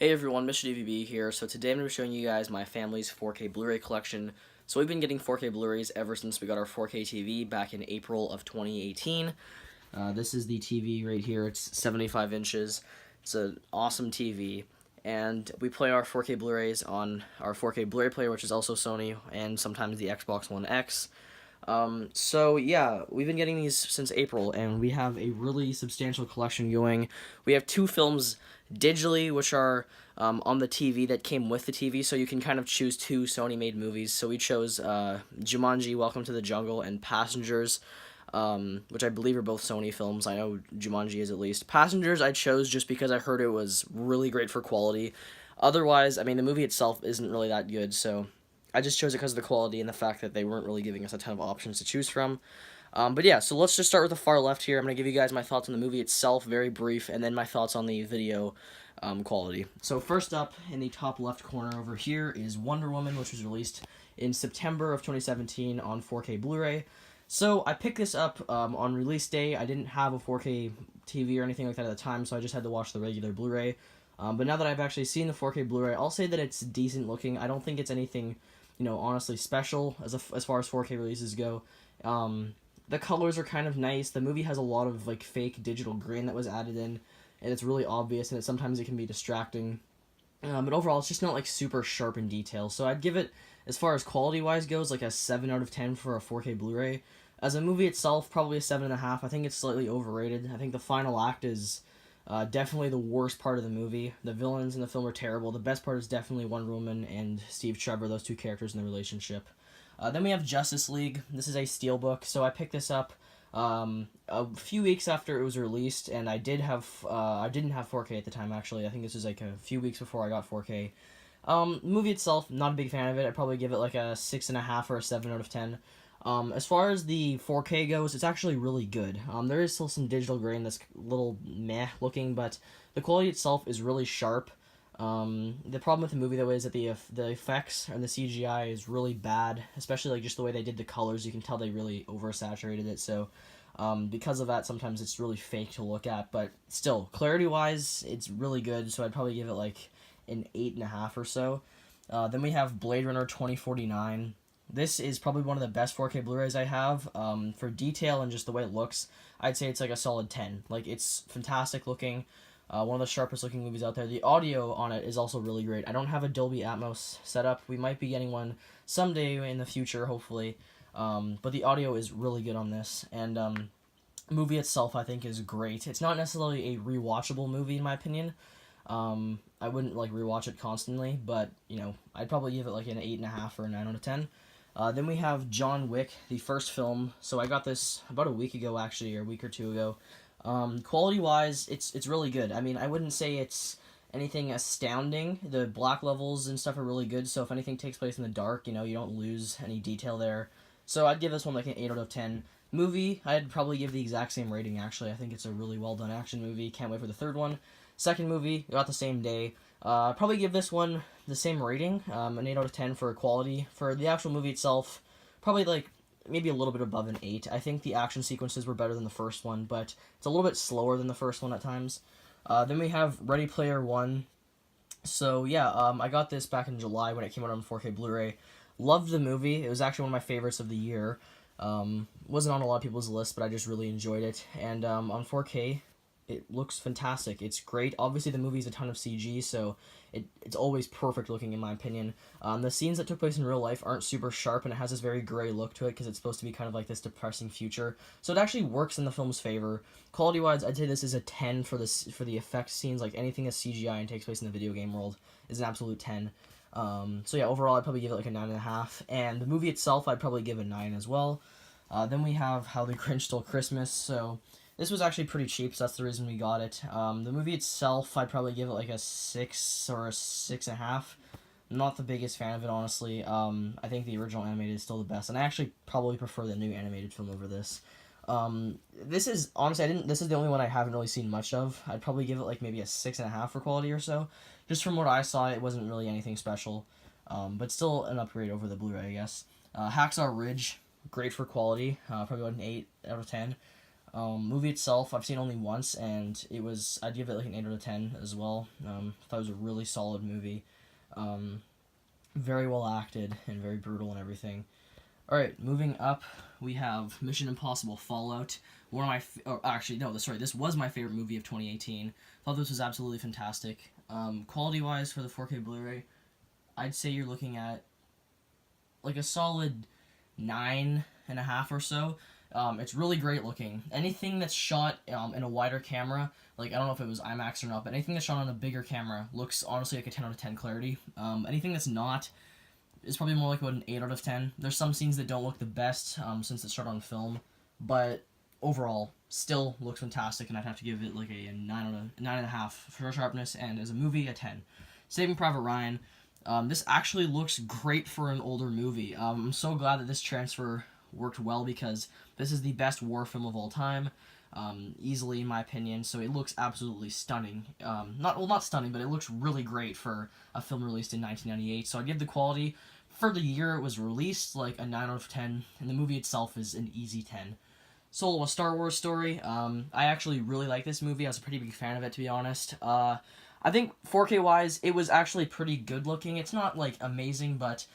Hey everyone, Mr. DVB here. So today I'm going to be showing you guys my family's 4K Blu-ray collection. So we've been getting 4K Blu-rays ever since we got our 4K TV back in April of 2018. This is the TV right here. It's 75 inches. It's an awesome TV. And we play our 4K Blu-rays on our 4K Blu-ray player, which is also Sony, and sometimes the Xbox One X. So yeah, we've been getting these since April, and we have a really substantial collection going. We have two films digitally, which are on the TV that came with the TV, so you can kind of choose two Sony-made movies. So we chose Jumanji: Welcome to the Jungle and Passengers, which I believe are both Sony films. I know Jumanji is at least. Passengers I chose just because I heard it was really great for quality. Otherwise, I mean, the movie itself isn't really that good, so I just chose it because of the quality and the fact that they weren't really giving us a ton of options to choose from. But yeah, so let's just start with the far left here. I'm going to give you guys my thoughts on the movie itself, very brief, and then my thoughts on the video quality. So first up, in the top left corner over here is Wonder Woman, which was released in September of 2017 on 4K Blu-ray. So I picked this up on release day. I didn't have a 4K TV or anything like that at the time, so I just had to watch the regular Blu-ray. But now that I've actually seen the 4K Blu-ray, I'll say that it's decent looking. I don't think it's anything, honestly special as far as 4K releases go. The colors are kind of nice. The movie has a lot of fake digital grain that was added in, and it's really obvious, and sometimes it can be distracting. But overall, it's just not super sharp in detail. So I'd give it, as far as quality-wise goes, a 7 out of 10 for a 4K Blu-ray. As a movie itself, probably a 7.5. I think it's slightly overrated. I think the final act is definitely the worst part of the movie. The villains in the film are terrible. The best part is definitely Wonder Woman and Steve Trevor, those two characters in the relationship. Then we have Justice League. This is a steelbook, so I picked this up a few weeks after it was released, and I didn't have 4K at the time, actually. I think this was a few weeks before I got 4K. Movie itself, not a big fan of it. I'd probably give it a 6.5 or a 7 out of 10. As far as the 4K goes, it's actually really good. There is still some digital grain that's a little meh looking, but the quality itself is really sharp. The problem with the movie, though, is that the effects and the CGI is really bad, especially just the way they did the colors. You can tell they really oversaturated it, so because of that, sometimes it's really fake to look at, but still, clarity-wise, it's really good, so I'd probably give it an 8.5 or so. Then we have Blade Runner 2049. This is probably one of the best 4K Blu-rays I have. For detail and just the way it looks, I'd say it's a solid 10. It's fantastic looking. One of the sharpest looking movies out there. The audio on it is also really great. I don't have a Dolby Atmos setup. We might be getting one someday in the future, hopefully. But the audio is really good on this. And the movie itself, I think, is great. It's not necessarily a rewatchable movie, in my opinion. I wouldn't rewatch it constantly, but I'd probably give it an 8.5 or a 9 out of 10. Then we have John Wick, the first film. So I got this about a week ago, actually, or a week or two ago. Quality-wise, it's really good. I mean, I wouldn't say it's anything astounding. The black levels and stuff are really good, so if anything takes place in the dark, you don't lose any detail there. So I'd give this one an 8 out of 10. Movie, I'd probably give the exact same rating, actually. I think it's a really well-done action movie. Can't wait for the third one. Second movie, got the same day. Probably give this one the same rating, an 8 out of 10 for quality. For the actual movie itself, probably maybe a little bit above an 8. I think the action sequences were better than the first one, but it's a little bit slower than the first one at times. Then we have Ready Player One. So yeah, I got this back in July when it came out on 4K Blu-ray. Loved the movie. It was actually one of my favorites of the year. Wasn't on a lot of people's list, but I just really enjoyed it. And on 4K, it looks fantastic. It's great. Obviously, the movie's a ton of CG, so it's always perfect looking, in my opinion. The scenes that took place in real life aren't super sharp, and it has this very gray look to it because it's supposed to be kind of this depressing future. So it actually works in the film's favor. Quality-wise, I'd say this is a 10 for the effect scenes. Anything that's CGI and takes place in the video game world is an absolute 10. So yeah, overall, I'd probably give it a 9.5. And the movie itself, I'd probably give a 9 as well. Then we have How the Grinch Stole Christmas. So this was actually pretty cheap, so that's the reason we got it. The movie itself, I'd probably give it a 6 or a 6.5. I'm not the biggest fan of it, honestly. I think the original animated is still the best, and I actually probably prefer the new animated film over this. This is, honestly, this is the only one I haven't really seen much of. I'd probably give it maybe a 6.5 for quality or so. Just from what I saw, it wasn't really anything special, but still an upgrade over the Blu-ray, I guess. Hacksaw Ridge, great for quality, probably about an 8 out of 10. Movie itself, I've seen only once, and I'd give it like an 8 out of 10 as well. Thought it was a really solid movie. Very well acted and very brutal and everything. Alright, moving up, we have Mission Impossible Fallout. One of my, this was my favorite movie of 2018. Thought this was absolutely fantastic. Quality-wise for the 4K Blu-ray, I'd say you're looking at like a solid 9.5 or so. It's really great looking. Anything that's shot in a wider camera, like I don't know if it was IMAX or not, but anything that's shot on a bigger camera looks honestly like a 10 out of 10 clarity. Anything that's not is probably more like about an 8 out of 10. There's some scenes that don't look the best since it's shot on film, but overall still looks fantastic, and I'd have to give it like a 9.5 for sharpness, and as a movie, a 10. Saving Private Ryan. This actually looks great for an older movie. I'm so glad that this transfer worked well, because this is the best war film of all time, easily in my opinion. So it looks absolutely stunning. Not stunning, but it looks really great for a film released in 1998. So I'd give the quality for the year it was released like a 9 out of 10, and the movie itself is an easy 10. Solo: A Star Wars Story. I actually really like this movie. I was a pretty big fan of it, to be honest. I think 4K wise, it was actually pretty good looking. It's not like amazing, but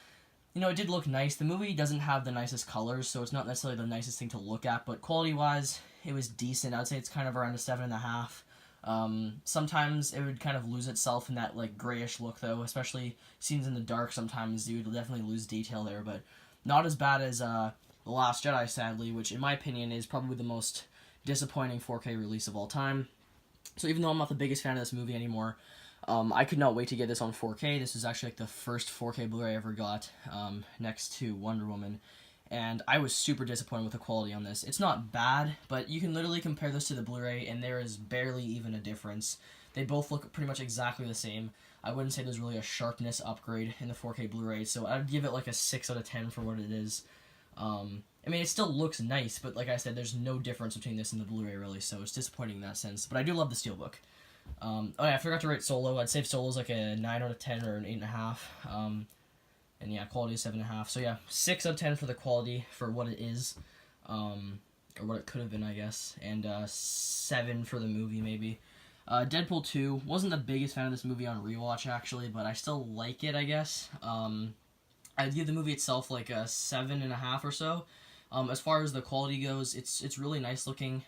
you know, it did look nice. The movie doesn't have the nicest colors, so it's not necessarily the nicest thing to look at, but quality-wise, it was decent. I'd say it's kind of around a 7.5. Sometimes it would kind of lose itself in that, like, grayish look, though, especially scenes in the dark. Sometimes you would definitely lose detail there, but not as bad as The Last Jedi, sadly, which, in my opinion, is probably the most disappointing 4K release of all time. So even though I'm not the biggest fan of this movie anymore, I could not wait to get this on 4K. This is actually like the first 4K Blu-ray I ever got, next to Wonder Woman, and I was super disappointed with the quality on this. It's not bad, but you can literally compare this to the Blu-ray, and there is barely even a difference. They both look pretty much exactly the same. I wouldn't say there's really a sharpness upgrade in the 4K Blu-ray, so I'd give it like a 6 out of 10 for what it is. I mean, it still looks nice, but like I said, there's no difference between this and the Blu-ray, really, so it's disappointing in that sense. But I do love the Steelbook. Oh yeah, I forgot to rate Solo. I'd say Solo's like a 9 out of 10 or an 8.5. And yeah, quality is 7.5. So yeah, 6 out of 10 for the quality for what it is, or what it could have been, I guess. And 7 for the movie, maybe. Deadpool 2, wasn't the biggest fan of this movie on rewatch, actually, but I still like it, I guess. I'd give the movie itself like a 7.5 or so. As far as the quality goes, it's really nice looking.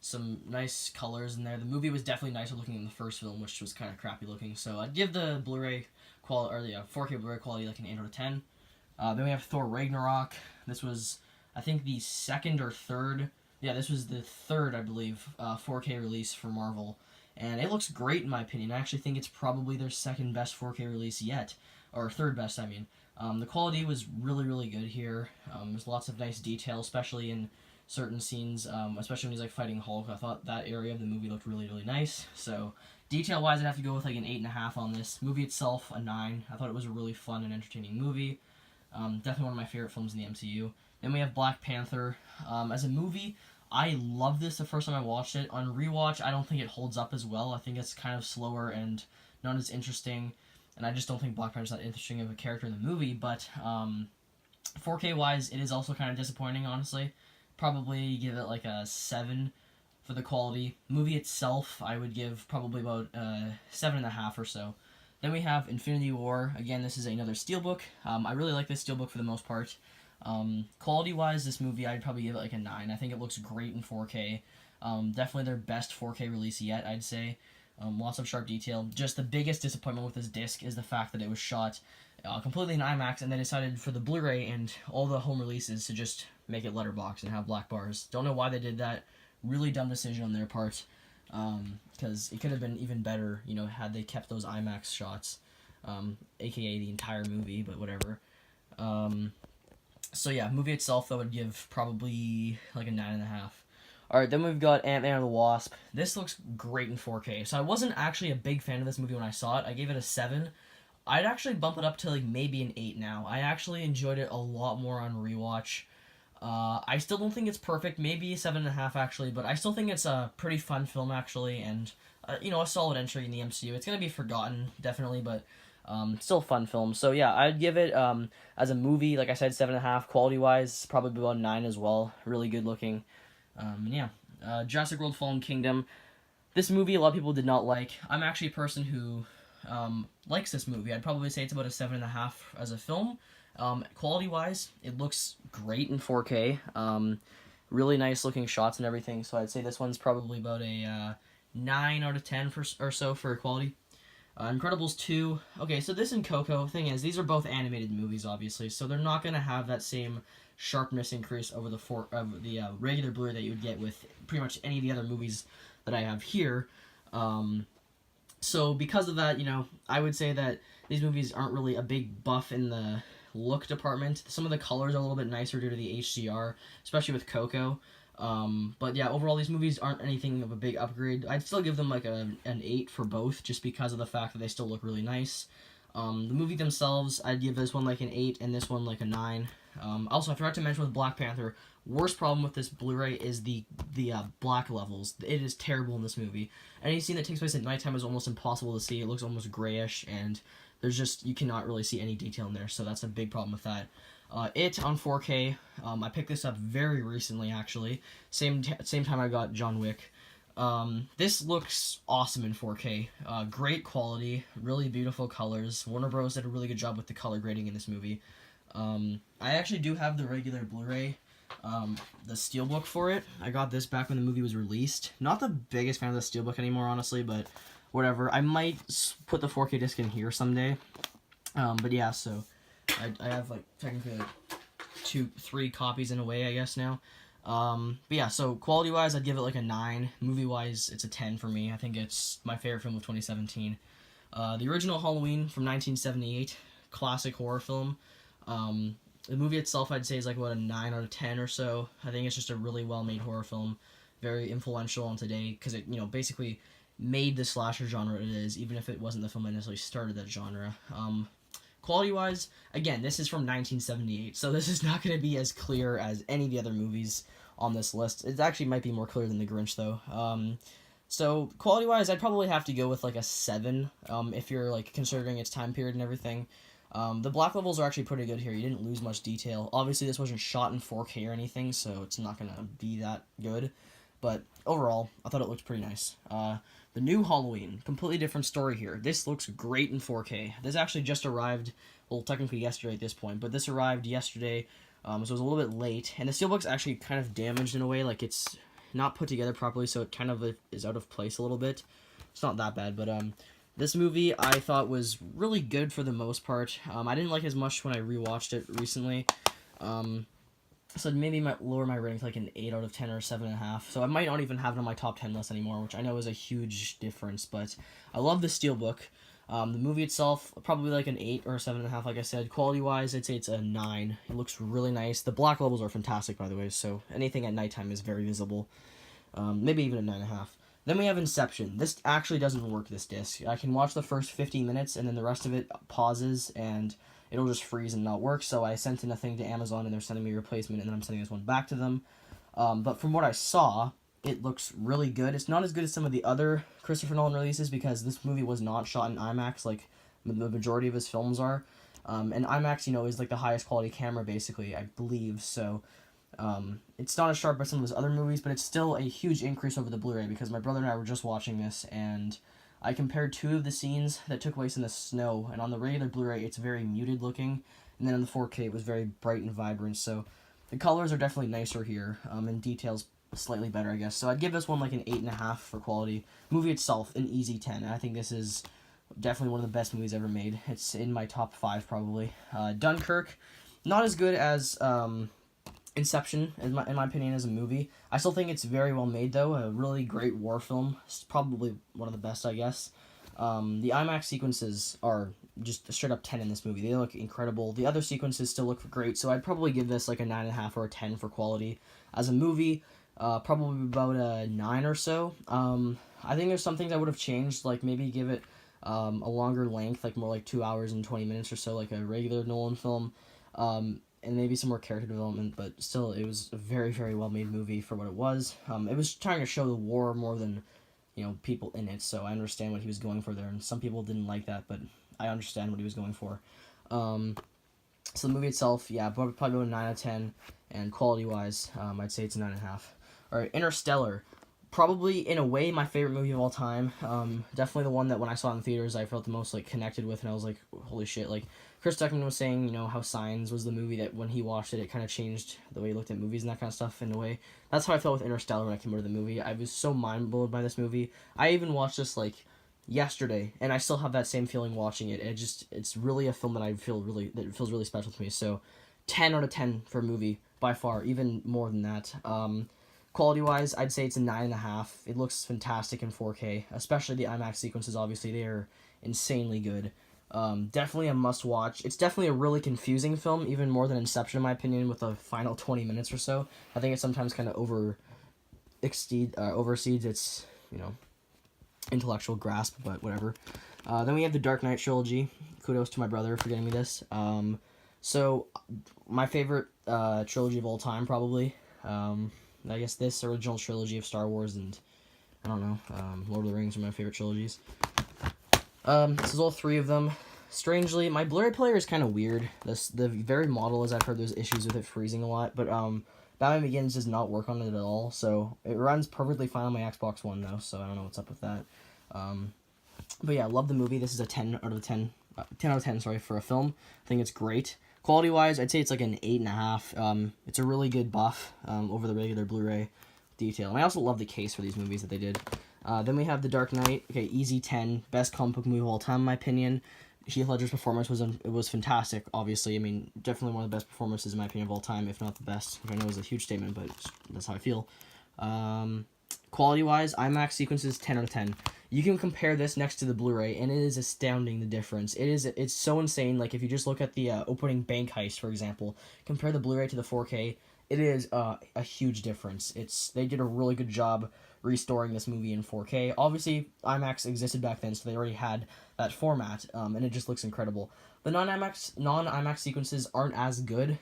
Some nice colors in there. The movie was definitely nicer looking than the first film, which was kind of crappy looking. So I'd give the Blu-ray quality, or the 4K Blu-ray quality, like an 8 out of 10. Then we have Thor Ragnarok. This was, I think, the second or third. Yeah, this was the third, I believe, 4K release for Marvel, and it looks great in my opinion. I actually think it's probably their second best 4K release yet, or third best, I mean. The quality was really, really good here. There's lots of nice detail, especially in certain scenes, especially when he's like fighting Hulk. I thought that area of the movie looked really, really nice. So detail-wise, I'd have to go with like an 8.5 on this. Movie itself, a 9. I thought it was a really fun and entertaining movie. Definitely one of my favorite films in the MCU. Then we have Black Panther. As a movie, I loved this the first time I watched it. On rewatch, I don't think it holds up as well. I think it's kind of slower and not as interesting. And I just don't think Black Panther's that interesting of a character in the movie. But 4K-wise, it is also kind of disappointing, honestly. Probably give it like a 7 for the quality. Movie itself, I would give probably about 7.5 or so. Then we have Infinity War. Again, this is another Steelbook. I really like this Steelbook for the most part. Quality-wise, this movie, I'd probably give it like a 9. I think it looks great in 4K. Definitely their best 4K release yet, I'd say. Lots of sharp detail. Just the biggest disappointment with this disc is the fact that it was shot completely in IMAX, and they decided for the Blu-ray and all the home releases to just make it letterbox and have black bars. Don't know why they did that. Really dumb decision on their part, because it could have been even better, you know, had they kept those IMAX shots, aka the entire movie, but whatever. So yeah, movie itself, though, would give probably like a 9.5. Alright, then we've got Ant-Man and the Wasp. This looks great in 4K. So I wasn't actually a big fan of this movie when I saw it. I gave it a 7. I'd actually bump it up to like maybe an 8 now. I actually enjoyed it a lot more on rewatch. I still don't think it's perfect, maybe 7.5 actually, but I still think it's a pretty fun film actually, and you know, a solid entry in the MCU. It's gonna be forgotten, definitely, but still a fun film. So yeah, I'd give it, as a movie, like I said, 7.5. Quality-wise, probably about 9 as well. Really good looking. Yeah, Jurassic World: Fallen Kingdom. This movie a lot of people did not like. I'm actually a person who likes this movie. I'd probably say it's about a 7.5 as a film. Quality wise, it looks great in 4K. Really nice looking shots and everything. So I'd say this one's probably about a 9 out of 10 or so for quality. Incredibles 2. Okay, so this and Coco, thing is, these are both animated movies, obviously, so they're not going to have that same sharpness increase over the regular Blu-ray that you would get with pretty much any of the other movies that I have here. So because of that, I would say that these movies aren't really a big buff in the look department. Some of the colors are a little bit nicer due to the HDR, especially with Coco. But yeah, overall these movies aren't anything of a big upgrade. I'd still give them like an 8 for both, just because of the fact that they still look really nice. The movie themselves, I'd give this one like an 8 and this one like a 9. Also, I forgot to mention with Black Panther, worst problem with this Blu-ray is the black levels. It is terrible in this movie. Any scene that takes place at nighttime is almost impossible to see. It looks almost grayish, and you cannot really see any detail in there, so that's a big problem with that. It on 4K, I picked this up very recently, actually. Same time I got John Wick. This looks awesome in 4K. Great quality, really beautiful colors. Warner Bros. Did a really good job with the color grading in this movie. I actually do have the regular Blu-ray, the Steelbook for it. I got this back when the movie was released. Not the biggest fan of the Steelbook anymore, honestly, but whatever. I might put the 4K disc in here someday. But yeah, so I have like technically like 3 copies in a way, I guess now. But yeah, so quality wise, I'd give it like a 9. Movie wise, it's a 10 for me. I think it's my favorite film of 2017. The original Halloween from 1978, classic horror film. The movie itself, I'd say, is like about a 9 out of 10 or so. I think it's just a really well made horror film, very influential on today because it basically made the slasher genre it is, even if it wasn't the film that necessarily started that genre. Quality-wise, again, this is from 1978, so this is not going to be as clear as any of the other movies on this list. It actually might be more clear than The Grinch, though. So quality-wise, I'd probably have to go with like a 7, if you're like considering its time period and everything. The black levels are actually pretty good here. You didn't lose much detail. Obviously, this wasn't shot in 4K or anything, so it's not going to be that good. But overall, I thought it looked pretty nice. The new Halloween, completely different story here. This looks great in 4K. This actually just arrived, well, technically yesterday at this point, but this arrived yesterday, so it was a little bit late. And the Steelbook's actually kind of damaged in a way, like it's not put together properly, so it kind of is out of place a little bit. It's not that bad, but this movie I thought was really good for the most part. I didn't like it as much when I rewatched it recently. So maybe might lower my rating to like an 8 out of 10 or 7.5. So I might not even have it on my top 10 list anymore, which I know is a huge difference. But I love the Steelbook. The movie itself, probably like an 8 or a 7.5, like I said. Quality-wise, I'd say it's a 9. It looks really nice. The black levels are fantastic, by the way, so anything at nighttime is very visible. Maybe even a 9.5. Then we have Inception. This actually doesn't work, this disc. I can watch the first 15 minutes, and then the rest of it pauses, and it'll just freeze and not work. So I sent in a thing to Amazon, and they're sending me a replacement, and then I'm sending this one back to them. But from what I saw, it looks really good. It's not as good as some of the other Christopher Nolan releases, because this movie was not shot in IMAX like the majority of his films are. And IMAX, is like the highest quality camera, basically, I believe. So it's not as sharp as some of his other movies, but it's still a huge increase over the Blu-ray, because my brother and I were just watching this, and I compared 2 of the scenes that took place in the snow, and on the regular Blu-ray it's very muted looking, and then in the 4K it was very bright and vibrant, so the colors are definitely nicer here, and details slightly better, I guess. So I'd give this one like an 8.5 for quality. Movie itself, an easy 10. I think this is definitely one of the best movies ever made. It's in my top 5 probably. Dunkirk, not as good as Inception, in my opinion, as a movie. I still think it's very well made, though. A really great war film. It's probably one of the best, I guess. The IMAX sequences are just a straight up 10 in this movie. They look incredible. The other sequences still look great, so I'd probably give this like a 9.5 or a 10 for quality. As a movie, probably about a 9 or so. I think there's some things I would have changed, like maybe give it a longer length, like more like 2 hours and 20 minutes or so, like a regular Nolan film. And maybe some more character development, but still, it was a very, very well-made movie for what it was. It was trying to show the war more than, people in it, so I understand what he was going for there, and some people didn't like that, but I understand what he was going for. So the movie itself, yeah, probably about a 9 out of 10, and quality-wise, I'd say it's a 9.5. All right, Interstellar. Probably, in a way, my favorite movie of all time. Definitely the one that when I saw it in theaters, I felt the most, like, connected with, and I was like, holy shit. Like, Chris Tuckman was saying, you know, how Signs was the movie that when he watched it, it kind of changed the way he looked at movies and that kind of stuff in a way. That's how I felt with Interstellar when I came over to the movie. I was so mind-blown by this movie. I even watched this, like, yesterday, and I still have that same feeling watching it. It's really a film that that feels really special to me. So, 10 out of 10 for a movie, by far, even more than that. Quality-wise, I'd say it's a 9.5. It looks fantastic in 4K, especially the IMAX sequences, obviously. They are insanely good. Definitely a must-watch. It's definitely a really confusing film, even more than Inception, in my opinion, with the final 20 minutes or so. I think it sometimes kind of overseeds its, you know, intellectual grasp, but whatever. Then we have the Dark Knight trilogy. Kudos to my brother for getting me this. So, my favorite trilogy of all time, probably. I guess this original trilogy of Star Wars and, I don't know, Lord of the Rings are my favorite trilogies. This is all three of them. Strangely, my Blu-ray player is kind of weird. The very model, as I've heard, there's issues with it freezing a lot, but Batman Begins does not work on it at all, so it runs perfectly fine on my Xbox One, though, so I don't know what's up with that. But yeah, love the movie. This is a 10 out of 10, 10 out of 10, sorry, for a film. I think it's great. Quality-wise, I'd say it's like an 8.5. It's a really good buff over the regular Blu-ray detail. And I also love the case for these movies that they did. Then we have The Dark Knight. Okay, easy 10. Best comic book movie of all time, in my opinion. Heath Ledger's performance was fantastic, obviously. I mean, definitely one of the best performances, in my opinion, of all time, if not the best. Which I know is a huge statement, but that's how I feel. Quality-wise, IMAX sequences, 10 out of 10. You can compare this next to the Blu-ray, and it is astounding, the difference. It's so insane. Like, if you just look at the opening bank heist, for example, compare the Blu-ray to the 4K, it is a huge difference. They did a really good job restoring this movie in 4K. Obviously, IMAX existed back then, so they already had that format, and it just looks incredible. The non-IMAX sequences aren't as good.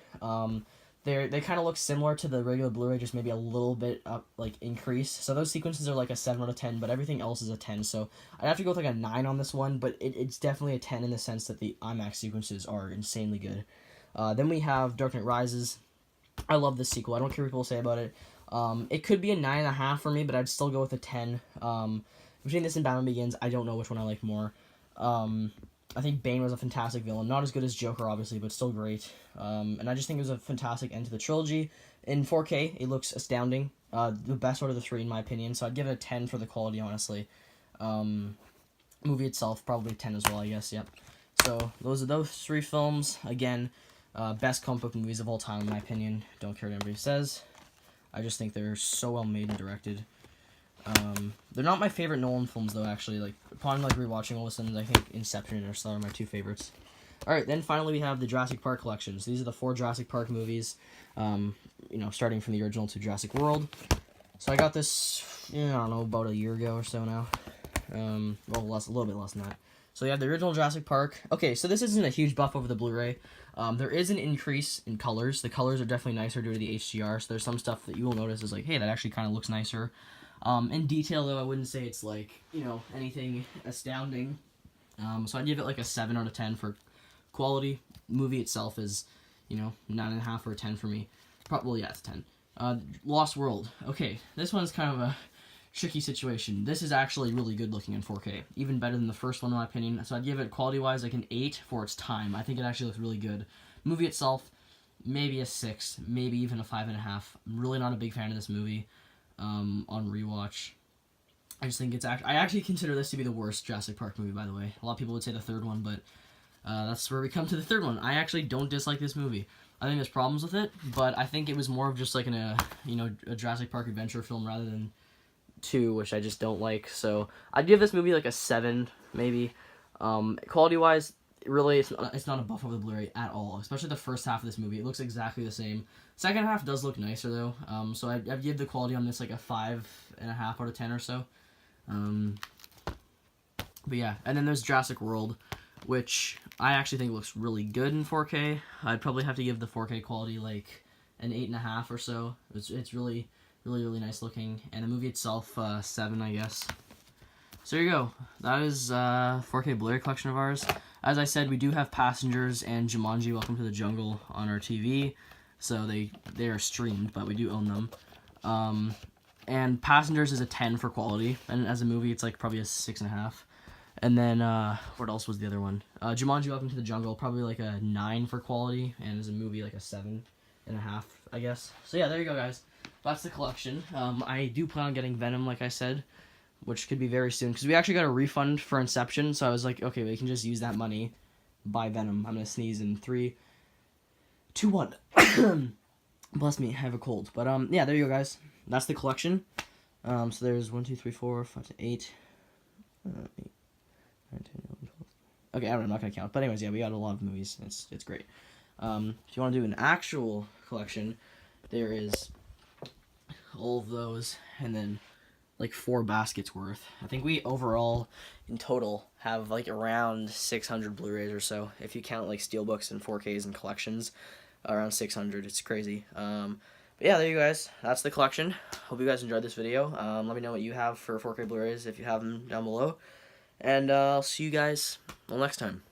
They kind of look similar to the regular Blu-ray, just maybe a little bit up, like, increased. So those sequences are like a 7 out of 10, but everything else is a 10. So I'd have to go with like a 9 on this one, but it's definitely a 10 in the sense that the IMAX sequences are insanely good. Then we have Dark Knight Rises. I love this sequel. I don't care what people say about it. It could be a 9.5 for me, but I'd still go with a 10. Between this and Batman Begins, I don't know which one I like more. I think Bane was a fantastic villain. Not as good as Joker, obviously, but still great. And I just think it was a fantastic end to the trilogy. In 4K, it looks astounding. The best out of the three, in my opinion. So I'd give it a 10 for the quality, honestly. Movie itself, probably a 10 as well, I guess, yep. So those are those three films. Again, best comic book movies of all time, in my opinion. Don't care what anybody says. I just think they're so well made and directed. They're not my favorite Nolan films, though, actually. Like, upon, like, rewatching all of a sudden, I think Inception and Interstellar are my two favorites. Alright, then finally we have the Jurassic Park collections. These are the 4 Jurassic Park movies, you know, starting from the original to Jurassic World. So I got this, I don't know, about a year ago or so now. Well, a little bit less than that. So you have the original Jurassic Park. Okay, so this isn't a huge buff over the Blu-ray. There is an increase in colors. The colors are definitely nicer due to the HDR, so there's some stuff that you will notice is like, hey, that actually kind of looks nicer. In detail, though, I wouldn't say it's, like, you know, anything astounding. So I'd give it, like, a 7 out of 10 for quality. Movie itself is, you know, 9.5 or a 10 for me. Probably, yeah, it's a 10. Lost World. Okay, this one's kind of a tricky situation. This is actually really good looking in 4K. Even better than the first one, in my opinion. So I'd give it, quality-wise, like an 8 for its time. I think it actually looks really good. Movie itself, maybe a 6, maybe even a 5.5. I'm really not a big fan of this movie. On rewatch, I just think I actually consider this to be the worst Jurassic Park movie, by the way. A lot of people would say the third one, but that's where we come to the third one. I actually don't dislike this movie. I think there's problems with it, but I think it was more of just like a Jurassic Park adventure film rather than 2, which I just don't like. So I'd give this movie like a 7, maybe. Quality-wise, really, it's not a buff over the Blu-ray at all, especially the first half of this movie. It looks exactly the same. Second half does look nicer, though, so I'd give the quality on this like a 5.5 out of 10 or so. But yeah, and then there's Jurassic World, which I actually think looks really good in 4K. I'd probably have to give the 4K quality like an 8.5 or so. It's really nice looking, and the movie itself, 7, I guess. So there you go. That is 4K Blu-ray collection of ours. As I said, we do have Passengers and Jumanji: Welcome to the Jungle on our TV, so they are streamed, but we do own them. And Passengers is a 10 for quality, and as a movie, it's like probably a 6.5. And then, what else was the other one? Jumanji Welcome to the Jungle, probably like a 9 for quality, and as a movie, like a 7.5, I guess. So yeah, there you go, guys. That's the collection. I do plan on getting Venom, like I said, which could be very soon, because we actually got a refund for Inception, so I was like, okay, we can just use that money, buy Venom. I'm going to sneeze in 3, 2, 1. Bless me, I have a cold. But, yeah, there you go, guys. That's the collection. So there's 1, 2, 3, 4, 5, 6, 8. 8, 9, 10, 11, 12. Okay, I don't know, I'm not going to count. But anyways, yeah, we got a lot of movies. It's great. If you want to do an actual collection, there is all of those, and then like 4 baskets worth. I think we overall, in total, have like around 600 Blu-rays or so. If you count like steelbooks and 4Ks and collections, around 600. It's crazy. But yeah, there you guys. That's the collection. Hope you guys enjoyed this video. Let me know what you have for 4K Blu-rays if you have them down below. And I'll see you guys next time.